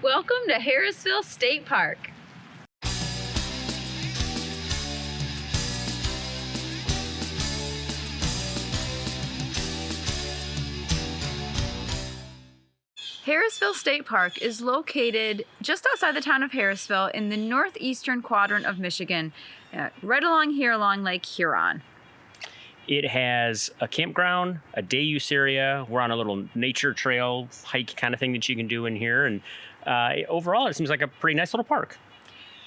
Welcome to Harrisville State Park. Harrisville State Park is located just outside the town of Harrisville in the northeastern quadrant of Michigan, right along here along Lake Huron. It has a campground, a day use area. We're on a little nature trail hike kind of thing that you can do in here. And overall, it seems like a pretty nice little park.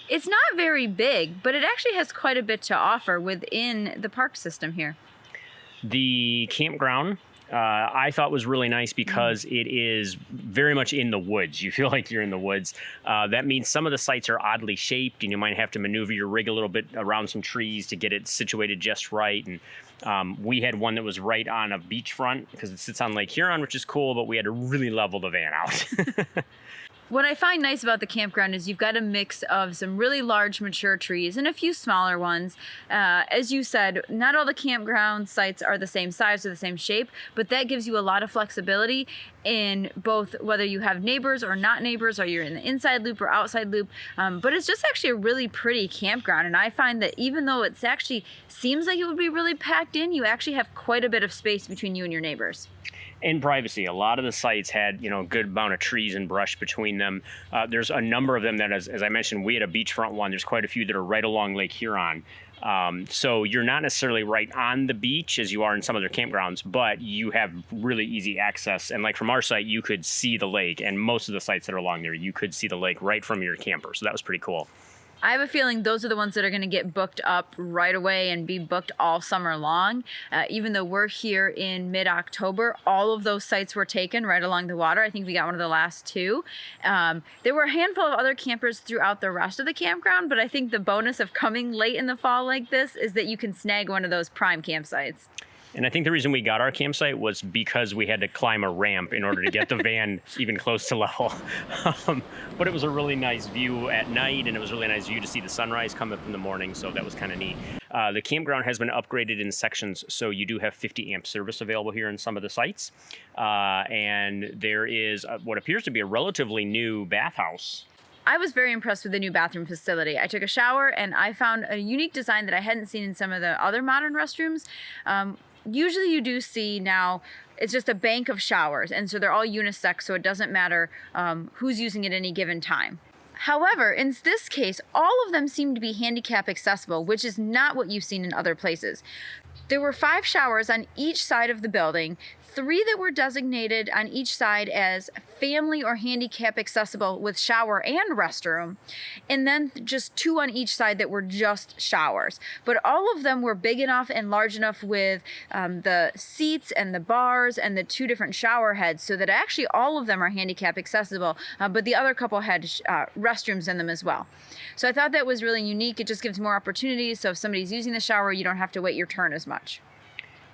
It's not very big, but it actually has quite a bit to offer within the park system here. The campground, I thought was really nice because it is very much in the woods. You feel like you're in the woods. That means some of the sites are oddly shaped and you might have to maneuver your rig a little bit around some trees to get it situated just right. And we had one that was right on a beachfront because it sits on Lake Huron, which is cool, but we had to really level the van out. What I find nice about the campground is you've got a mix of some really large mature trees and a few smaller ones. As you said, not all the campground sites are the same size or the same shape, but that gives you a lot of flexibility in both whether you have neighbors or not neighbors, or you're in the inside loop or outside loop. But it's just actually a really pretty campground. And I find that even though it's actually seems like it would be really packed in, you actually have quite a bit of space between you and your neighbors. And privacy. A lot of the sites had, a good amount of trees and brush between them. There's a number of them that, as I mentioned, we had a beachfront one. There's quite a few that are right along Lake Huron. So you're not necessarily right on the beach as you are in some other campgrounds, but you have really easy access. And like from our site, you could see the lake, and most of the sites that are along there, you could see the lake right from your camper. So that was pretty cool. I have a feeling those are the ones that are going to get booked up right away and be booked all summer long. Even though we're here in mid-October, all of those sites were taken right along the water. I think we got one of the last two. There were a handful of other campers throughout the rest of the campground, but I think the bonus of coming late in the fall like this is that you can snag one of those prime campsites. And I think the reason we got our campsite was because we had to climb a ramp in order to get the van even close to level. But it was a really nice view at night, and it was a really nice view to see the sunrise come up in the morning, so that was kind of neat. The campground has been upgraded in sections, so you do have 50 amp service available here in some of the sites. And there is what appears to be a relatively new bathhouse. I was very impressed with the new bathroom facility. I took a shower and I found a unique design that I hadn't seen in some of the other modern restrooms. Usually you do see now, it's just a bank of showers, and so they're all unisex, so it doesn't matter who's using it at any given time. However, in this case, all of them seem to be handicap accessible, which is not what you've seen in other places. There were 5 showers on each side of the building, 3 that were designated on each side as family or handicap accessible with shower and restroom, and then just 2 on each side that were just showers. But all of them were big enough and large enough with the seats and the bars and the 2 different shower heads, so that actually all of them are handicap accessible, but the other couple had restrooms in them as well. So I thought that was really unique. It just gives more opportunities, so if somebody's using the shower, you don't have to wait your turn as much.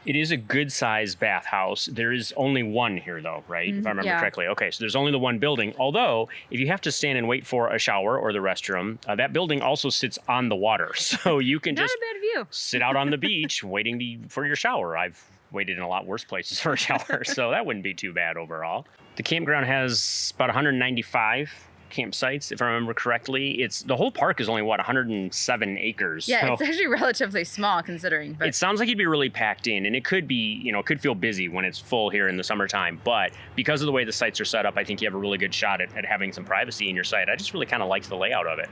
It is a good-sized bathhouse. There is only one here, though, right? If I remember correctly. Okay, so there's only the one building. Although, if you have to stand and wait for a shower or the restroom, that building also sits on the water. So you can just Not a bad view. sit out on the beach waiting for your shower. I've waited in a lot worse places for a shower, so that wouldn't be too bad overall. The campground has about 195 campsites, if I remember correctly. The whole park is only 107 acres. Yeah, so it's actually relatively small considering. But it sounds like you'd be really packed in, and it could be, it could feel busy when it's full here in the summertime. But because of the way the sites are set up, I think you have a really good shot at having some privacy in your site. I just really kind of liked the layout of it.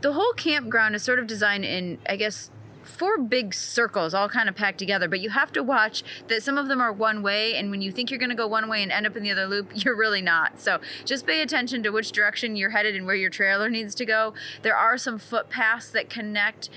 The whole campground is sort of designed in, I guess, 4 big circles all kind of packed together, but you have to watch that some of them are one way, and when you think you're going to go one way and end up in the other loop, you're really not. So just pay attention to which direction you're headed and where your trailer needs to go. There are some footpaths that connect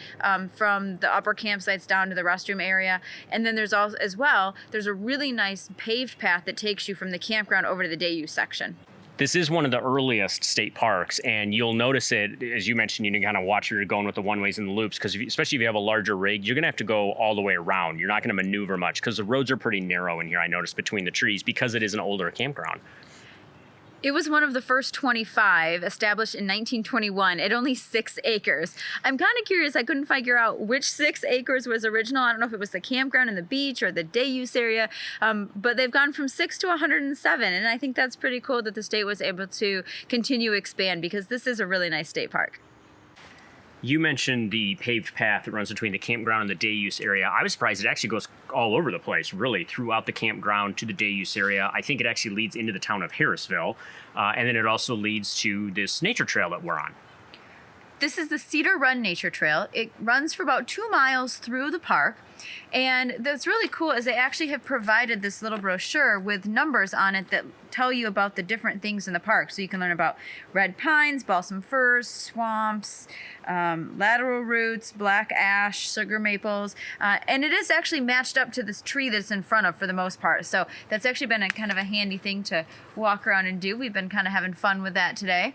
from the upper campsites down to the restroom area, and then there's also, as well, there's a really nice paved path that takes you from the campground over to the day use section. This is one of the earliest state parks, and you'll notice it, as you mentioned, you can kind of watch where you're going with the one-ways and the loops, because especially if you have a larger rig, you're going to have to go all the way around. You're not going to maneuver much, because the roads are pretty narrow in here, I noticed, between the trees, because it is an older campground. It was one of the first 25, established in 1921 at only 6 acres. I'm kind of curious, I couldn't figure out which 6 acres was original. I don't know if it was the campground and the beach or the day use area, but they've gone from 6 to 107, and I think that's pretty cool that the state was able to continue to expand, because this is a really nice state park. You mentioned the paved path that runs between the campground and the day use area. I was surprised it actually goes all over the place, really, throughout the campground to the day use area. I think it actually leads into the town of Harrisville, and then it also leads to this nature trail that we're on. This is the Cedar Run Nature Trail. It runs for about 2 miles through the park. And that's really cool is they actually have provided this little brochure with numbers on it that tell you about the different things in the park. So you can learn about red pines, balsam firs, swamps, lateral roots, black ash, sugar maples. And it is actually matched up to this tree that's in front of for the most part. So that's actually been a kind of a handy thing to walk around and do. We've been kind of having fun with that today.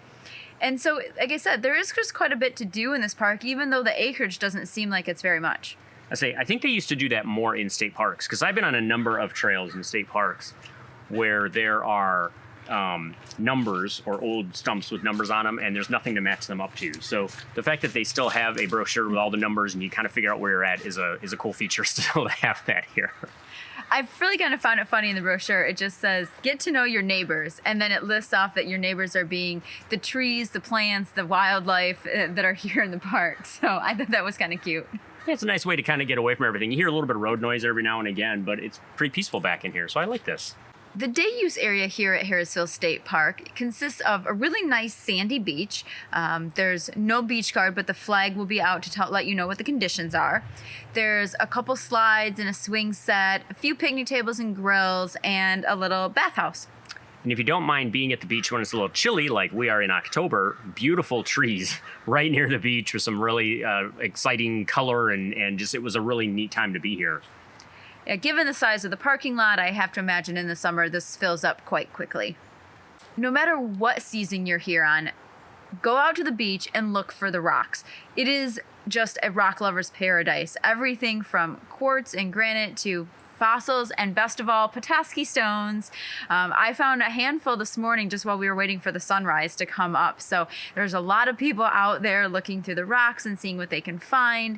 And so, like I said, there is just quite a bit to do in this park, even though the acreage doesn't seem like it's very much. I think they used to do that more in state parks, because I've been on a number of trails in state parks where there are numbers or old stumps with numbers on them, and there's nothing to match them up to. So the fact that they still have a brochure with all the numbers and you kind of figure out where you're at is a cool feature still to have that here. I've really kind of found it funny in the brochure. It just says, get to know your neighbors. And then it lists off that your neighbors are being the trees, the plants, the wildlife that are here in the park. So I thought that was kind of cute. Yeah, it's a nice way to kind of get away from everything. You hear a little bit of road noise every now and again, but it's pretty peaceful back in here. So I like this. The day use area here at Harrisville State Park consists of a really nice sandy beach. There's no beach guard, but the flag will be out to let you know what the conditions are. There's a couple slides and a swing set, a few picnic tables and grills, and a little bathhouse. And if you don't mind being at the beach when it's a little chilly, like we are in October, beautiful trees right near the beach with some really exciting color, and just it was a really neat time to be here. Yeah, given the size of the parking lot, I have to imagine in the summer this fills up quite quickly. No matter what season you're here on, go out to the beach and look for the rocks. It is just a rock lover's paradise. Everything from quartz and granite to fossils, and best of all, Petoskey stones. I found a handful this morning just while we were waiting for the sunrise to come up. So there's a lot of people out there looking through the rocks and seeing what they can find.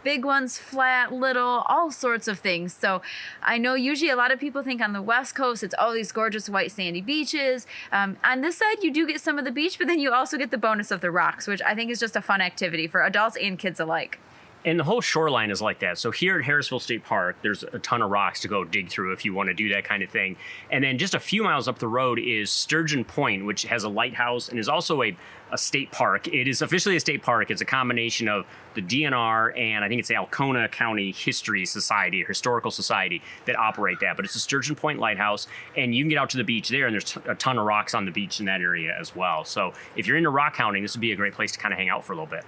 Big ones, flat, little, all sorts of things. So I know usually a lot of people think on the West Coast, it's all these gorgeous white sandy beaches. On this side, you do get some of the beach, but then you also get the bonus of the rocks, which I think is just a fun activity for adults and kids alike. And the whole shoreline is like that. So here at Harrisville State Park, there's a ton of rocks to go dig through if you want to do that kind of thing. And then just a few miles up the road is Sturgeon Point, which has a lighthouse and is also a state park. It is officially a state park. It's a combination of the DNR and I think it's the Alcona County History Society or Historical Society that operate that. But it's a Sturgeon Point lighthouse, and you can get out to the beach there, and there's a ton of rocks on the beach in that area as well. So if you're into rock hounding, this would be a great place to kind of hang out for a little bit.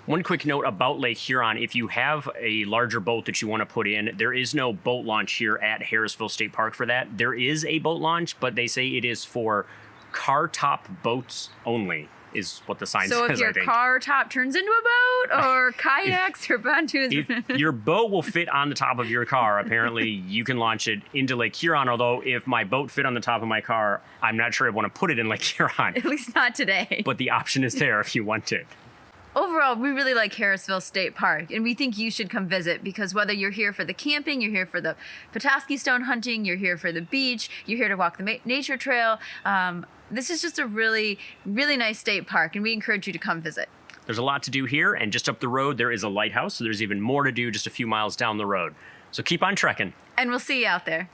One quick note about Lake Huron, if you have a larger boat that you want to put in, there is no boat launch here at Harrisville State Park for that. There is a boat launch, but they say it is for car top boats only, is what the sign says, I think. So if your car top turns into a boat, or kayaks, or pontoons. If your boat will fit on the top of your car, apparently you can launch it into Lake Huron, although if my boat fit on the top of my car, I'm not sure I want to put it in Lake Huron. At least not today. But the option is there if you want it. Overall, we really like Harrisville State Park, and we think you should come visit, because whether you're here for the camping, you're here for the Petoskey stone hunting, you're here for the beach, you're here to walk the nature trail, this is just a really, really nice state park, and we encourage you to come visit. There's a lot to do here, and just up the road there is a lighthouse, so there's even more to do just a few miles down the road. So keep on trekking. And we'll see you out there.